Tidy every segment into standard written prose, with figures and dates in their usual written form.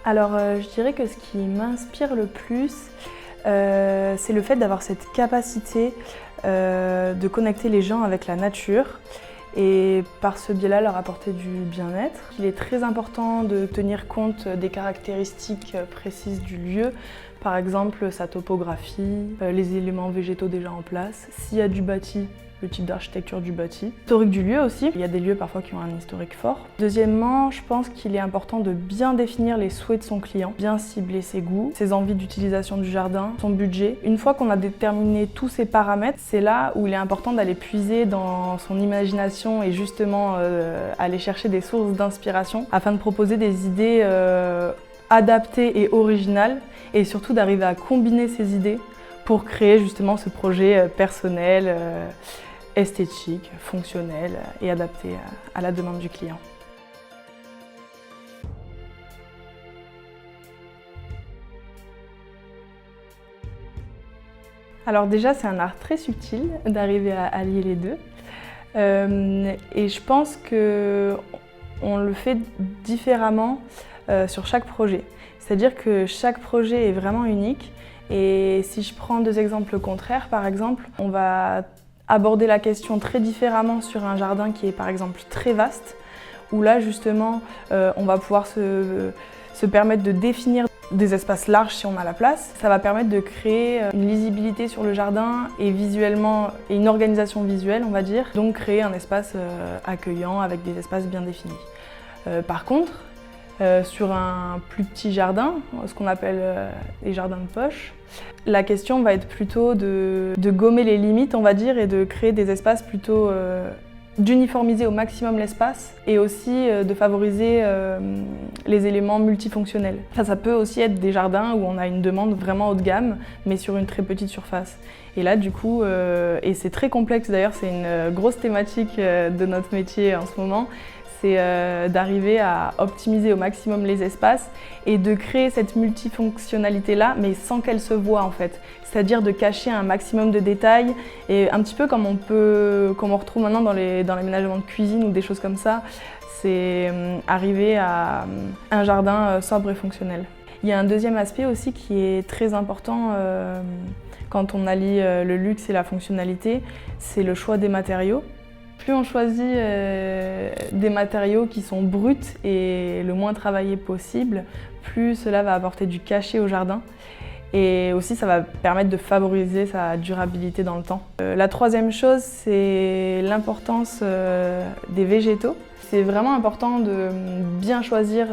Alors je dirais que ce qui m'inspire le plus, c'est le fait d'avoir cette capacité de connecter les gens avec la nature et par ce biais-là leur apporter du bien-être. Il est très important de tenir compte des caractéristiques précises du lieu, par exemple sa topographie, les éléments végétaux déjà en place, s'il y a du bâti, le type d'architecture du bâti. Historique du lieu aussi, il y a des lieux parfois qui ont un historique fort. Deuxièmement, je pense qu'il est important de bien définir les souhaits de son client, bien cibler ses goûts, ses envies d'utilisation du jardin, son budget. Une fois qu'on a déterminé tous ces paramètres, c'est là où il est important d'aller puiser dans son imagination et justement aller chercher des sources d'inspiration afin de proposer des idées adaptées et originales et surtout d'arriver à combiner ces idées pour créer justement ce projet personnel, esthétique, fonctionnel et adapté à la demande du client. Alors déjà, c'est un art très subtil d'arriver à allier les deux. Et je pense qu'on le fait différemment sur chaque projet. C'est-à-dire que chaque projet est vraiment unique. Et si je prends deux exemples contraires, par exemple, on va aborder la question très différemment sur un jardin qui est par exemple très vaste, où là justement on va pouvoir se permettre de définir des espaces larges si on a la place. Ça va permettre de créer une lisibilité sur le jardin et visuellement, et une organisation visuelle on va dire, donc créer un espace accueillant avec des espaces bien définis. Par contre, sur un plus petit jardin, ce qu'on appelle les jardins de poche, la question va être plutôt de gommer les limites, on va dire, et de créer des espaces plutôt d'uniformiser au maximum l'espace et aussi de favoriser les éléments multifonctionnels. Ça peut aussi être des jardins où on a une demande vraiment haut de gamme, mais sur une très petite surface. Et là, du coup, et c'est très complexe d'ailleurs, c'est une grosse thématique de notre métier en ce moment, c'est d'arriver à optimiser au maximum les espaces et de créer cette multifonctionnalité-là, mais sans qu'elle se voie en fait. C'est-à-dire de cacher un maximum de détails, et un petit peu comme on retrouve maintenant dans l'aménagement de cuisine ou des choses comme ça, c'est arriver à un jardin sobre et fonctionnel. Il y a un deuxième aspect aussi qui est très important quand on allie le luxe et la fonctionnalité, c'est le choix des matériaux. Plus on choisit des matériaux qui sont bruts et le moins travaillés possible, plus cela va apporter du cachet au jardin. Et aussi, ça va permettre de favoriser sa durabilité dans le temps. La troisième chose, c'est l'importance des végétaux. C'est vraiment important de bien choisir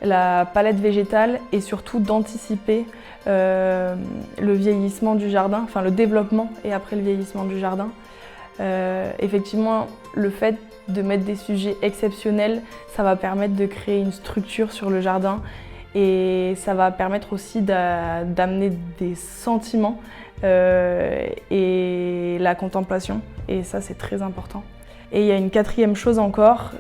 la palette végétale et surtout d'anticiper le vieillissement du jardin, enfin le développement et après le vieillissement du jardin. Effectivement, le fait de mettre des sujets exceptionnels, ça va permettre de créer une structure sur le jardin et ça va permettre aussi d'amener des sentiments et la contemplation, et ça c'est très important. Et il y a une quatrième chose encore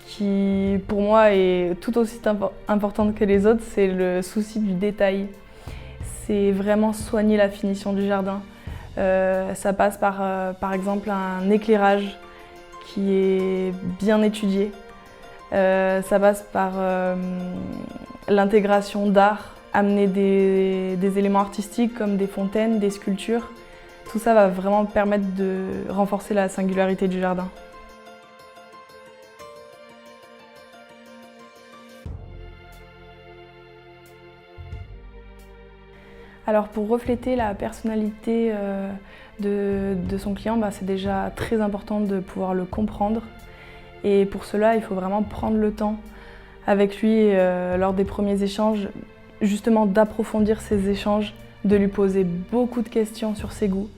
qui pour moi est tout aussi importante que les autres, c'est le souci du détail. C'est vraiment soigner la finition du jardin. Ça passe par exemple un éclairage qui est bien étudié. Ça passe par l'intégration d'art, amener des éléments artistiques comme des fontaines, des sculptures. Tout ça va vraiment permettre de renforcer la singularité du jardin. Alors pour refléter la personnalité de son client, c'est déjà très important de pouvoir le comprendre. Et pour cela, il faut vraiment prendre le temps avec lui lors des premiers échanges, justement d'approfondir ces échanges, de lui poser beaucoup de questions sur ses goûts.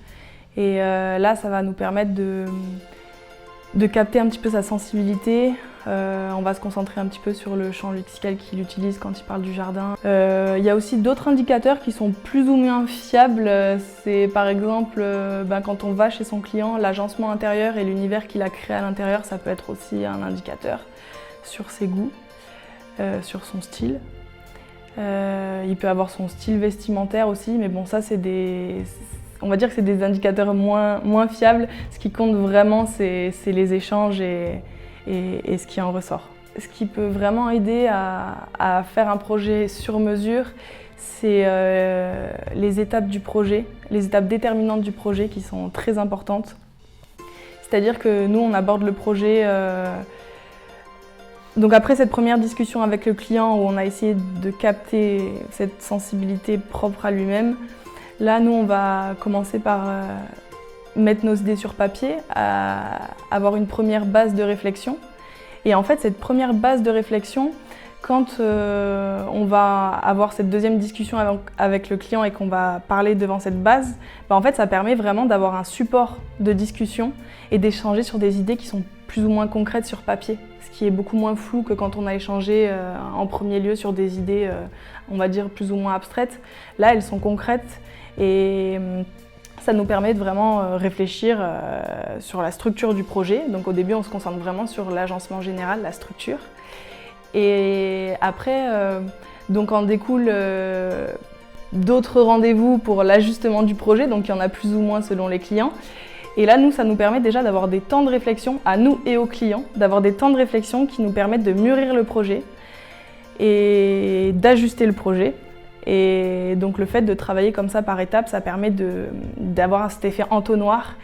Et là, ça va nous permettre de capter un petit peu sa sensibilité. On va se concentrer un petit peu sur le champ lexical qu'il utilise quand il parle du jardin. Il y a aussi d'autres indicateurs qui sont plus ou moins fiables. C'est par exemple quand on va chez son client, l'agencement intérieur et l'univers qu'il a créé à l'intérieur, ça peut être aussi un indicateur sur ses goûts, sur son style. Il peut avoir son style vestimentaire aussi, mais bon, ça on va dire que c'est des indicateurs moins fiables. Ce qui compte vraiment, c'est les échanges et ce qui en ressort. ce qui peut vraiment aider à faire un projet sur mesure, c'est les étapes du projet, les étapes déterminantes du projet qui sont très importantes. C'est-à-dire que nous, on aborde le projet. Donc après cette première discussion avec le client où on a essayé de capter cette sensibilité propre à lui-même, là, nous, on va commencer par mettre nos idées sur papier, avoir une première base de réflexion. Et en fait, cette première base de réflexion, quand on va avoir cette deuxième discussion avec le client et qu'on va parler devant cette base, en fait, ça permet vraiment d'avoir un support de discussion et d'échanger sur des idées qui sont plus ou moins concrètes sur papier, ce qui est beaucoup moins flou que quand on a échangé en premier lieu sur des idées, on va dire, plus ou moins abstraites. Là, elles sont concrètes et ça nous permet de vraiment réfléchir sur la structure du projet. Donc au début, on se concentre vraiment sur l'agencement général, la structure. Et après, donc en découle d'autres rendez-vous pour l'ajustement du projet, donc il y en a plus ou moins selon les clients. Et là, nous, ça nous permet déjà d'avoir des temps de réflexion, à nous et aux clients, d'avoir des temps de réflexion qui nous permettent de mûrir le projet et d'ajuster le projet. Et donc le fait de travailler comme ça par étapes, ça permet d'avoir cet effet entonnoir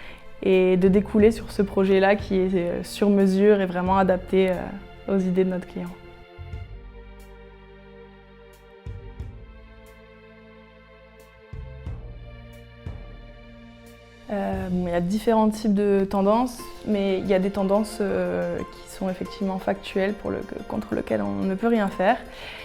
et de découler sur ce projet-là qui est sur mesure et vraiment adapté aux idées de notre client. Il y a différents types de tendances, mais il y a des tendances qui sont effectivement factuelles contre lesquelles on ne peut rien faire.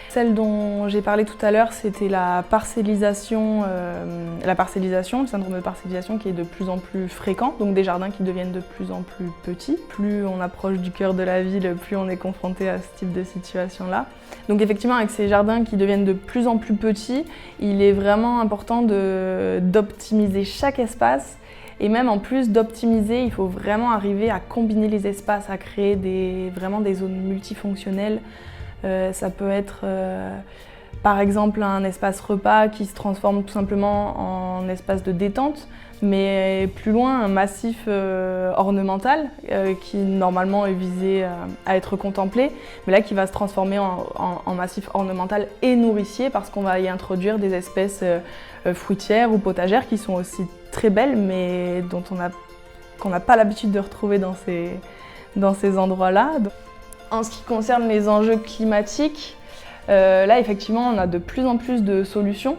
Celle dont j'ai parlé tout à l'heure, c'était la parcellisation, le syndrome de parcellisation qui est de plus en plus fréquent, donc des jardins qui deviennent de plus en plus petits. Plus on approche du cœur de la ville, plus on est confronté à ce type de situation-là. Donc effectivement, avec ces jardins qui deviennent de plus en plus petits, il est vraiment important d'optimiser chaque espace. Et même en plus d'optimiser, il faut vraiment arriver à combiner les espaces, à créer vraiment des zones multifonctionnelles. Ça peut être par exemple un espace repas qui se transforme tout simplement en espace de détente, mais plus loin un massif ornemental qui normalement est visé à être contemplé, mais là qui va se transformer en massif ornemental et nourricier parce qu'on va y introduire des espèces fruitières ou potagères qui sont aussi très belles mais qu'on n'a pas l'habitude de retrouver dans ces endroits-là. En ce qui concerne les enjeux climatiques, là effectivement on a de plus en plus de solutions.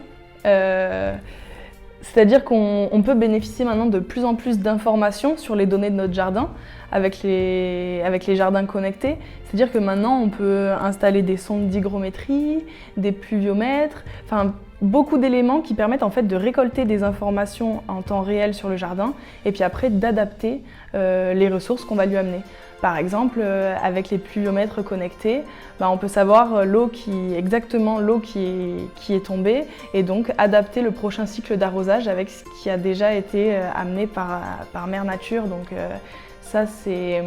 C'est-à-dire qu'on peut bénéficier maintenant de plus en plus d'informations sur les données de notre jardin avec les jardins connectés. C'est-à-dire que maintenant on peut installer des sondes d'hygrométrie, des pluviomètres, enfin beaucoup d'éléments qui permettent en fait de récolter des informations en temps réel sur le jardin et puis après d'adapter les ressources qu'on va lui amener. Par exemple, avec les pluviomètres connectés, on peut savoir exactement l'eau qui est tombée et donc adapter le prochain cycle d'arrosage avec ce qui a déjà été amené par Mère Nature. Donc ça, c'est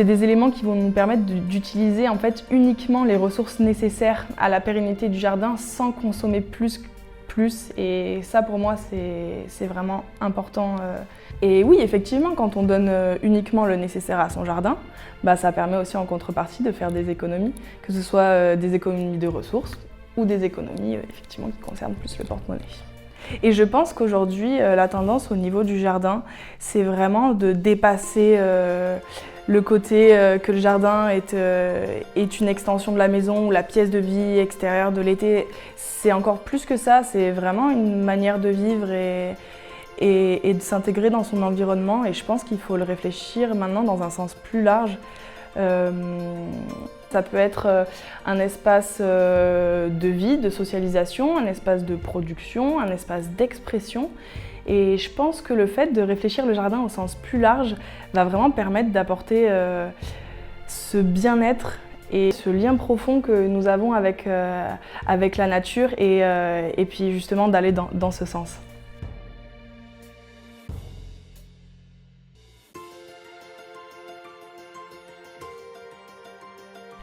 des éléments qui vont nous permettre d'utiliser en fait uniquement les ressources nécessaires à la pérennité du jardin sans consommer plus. Et ça, pour moi, c'est vraiment important. Et oui, effectivement, quand on donne uniquement le nécessaire à son jardin, ça permet aussi en contrepartie de faire des économies, que ce soit des économies de ressources ou des économies effectivement qui concernent plus le porte-monnaie. Et je pense qu'aujourd'hui, la tendance au niveau du jardin, c'est vraiment de dépasser le côté que le jardin est une extension de la maison ou la pièce de vie extérieure de l'été. C'est encore plus que ça, c'est vraiment une manière de vivre et de s'intégrer dans son environnement. Et je pense qu'il faut le réfléchir maintenant dans un sens plus large. Ça peut être un espace de vie, de socialisation, un espace de production, un espace d'expression. Et je pense que le fait de réfléchir le jardin au sens plus large va vraiment permettre d'apporter ce bien-être et ce lien profond que nous avons avec la nature et puis justement d'aller dans ce sens.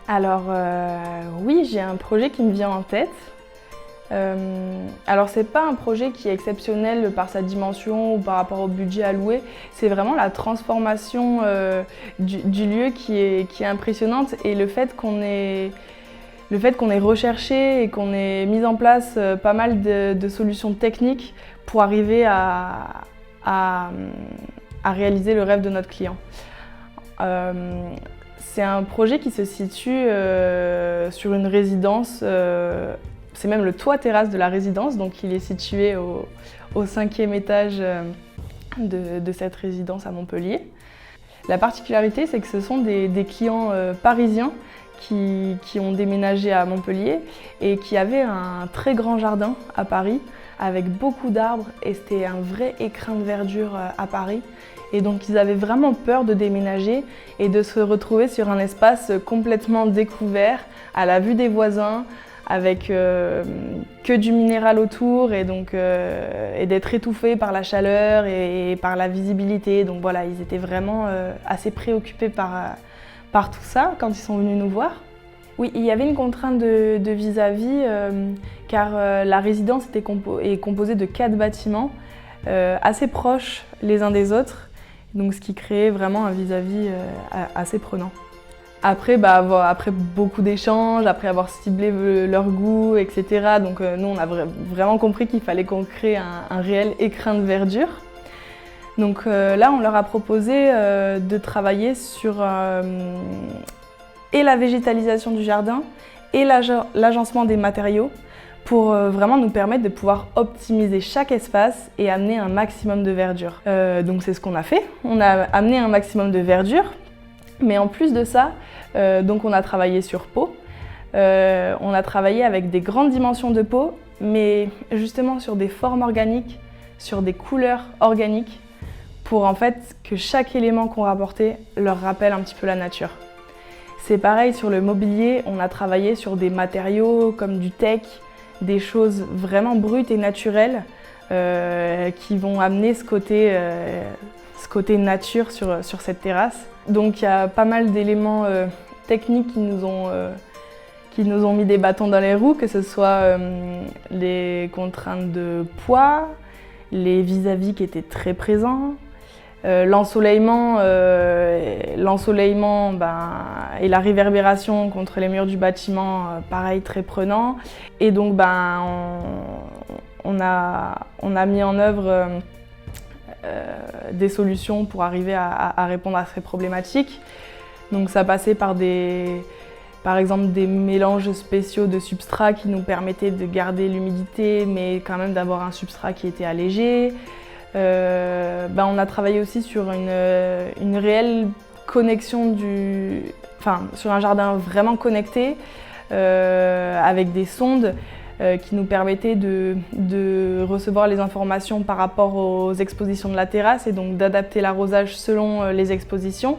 Alors oui, j'ai un projet qui me vient en tête. Alors c'est pas un projet qui est exceptionnel par sa dimension ou par rapport au budget alloué, c'est vraiment la transformation du lieu qui est impressionnante et le fait qu'on ait recherché et qu'on ait mis en place pas mal de solutions techniques pour arriver à réaliser le rêve de notre client. C'est un projet qui se situe sur une résidence, c'est même le toit terrasse de la résidence, donc il est situé au 5e étage de cette résidence à Montpellier. La particularité, c'est que ce sont des clients parisiens qui ont déménagé à Montpellier et qui avaient un très grand jardin à Paris avec beaucoup d'arbres et c'était un vrai écrin de verdure à Paris. Et donc ils avaient vraiment peur de déménager et de se retrouver sur un espace complètement découvert, à la vue des voisins, avec que du minéral autour et d'être étouffés par la chaleur et par la visibilité. Donc voilà, ils étaient vraiment assez préoccupés par tout ça quand ils sont venus nous voir. Oui, il y avait une contrainte de vis-à-vis car la résidence est composée de 4 bâtiments assez proches les uns des autres, donc ce qui créait vraiment un vis-à-vis assez prenant. Après, après beaucoup d'échanges, après avoir ciblé leur goût, etc. Donc nous, on a vraiment compris qu'il fallait qu'on crée un réel écrin de verdure. Donc là, on leur a proposé de travailler sur et la végétalisation du jardin et l'agencement des matériaux pour vraiment nous permettre de pouvoir optimiser chaque espace et amener un maximum de verdure. Donc c'est ce qu'on a fait. On a amené un maximum de verdure. Mais en plus de ça, donc on a travaillé sur pot, on a travaillé avec des grandes dimensions de pot, mais justement sur des formes organiques, sur des couleurs organiques, pour en fait que chaque élément qu'on rapportait leur rappelle un petit peu la nature. C'est pareil sur le mobilier, on a travaillé sur des matériaux comme du teak, des choses vraiment brutes et naturelles qui vont amener ce côté nature sur cette terrasse. Donc il y a pas mal d'éléments techniques qui nous ont mis des bâtons dans les roues, que ce soit les contraintes de poids, les vis-à-vis qui étaient très présents, l'ensoleillement et la réverbération contre les murs du bâtiment, pareil, très prenant. Et donc on a mis en œuvre des solutions pour arriver à répondre à ces problématiques. Donc ça passait par exemple des mélanges spéciaux de substrats qui nous permettaient de garder l'humidité mais quand même d'avoir un substrat qui était allégé. On a travaillé aussi sur une réelle connexion sur un jardin vraiment connecté avec des sondes qui nous permettaient de recevoir les informations par rapport aux expositions de la terrasse et donc d'adapter l'arrosage selon les expositions.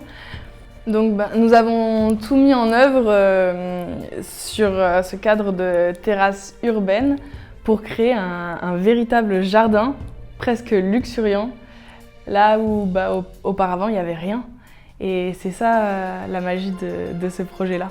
Donc nous avons tout mis en œuvre sur ce cadre de terrasse urbaine pour créer un véritable jardin presque luxuriant, là où auparavant il n'y avait rien. Et c'est ça la magie de ce projet-là.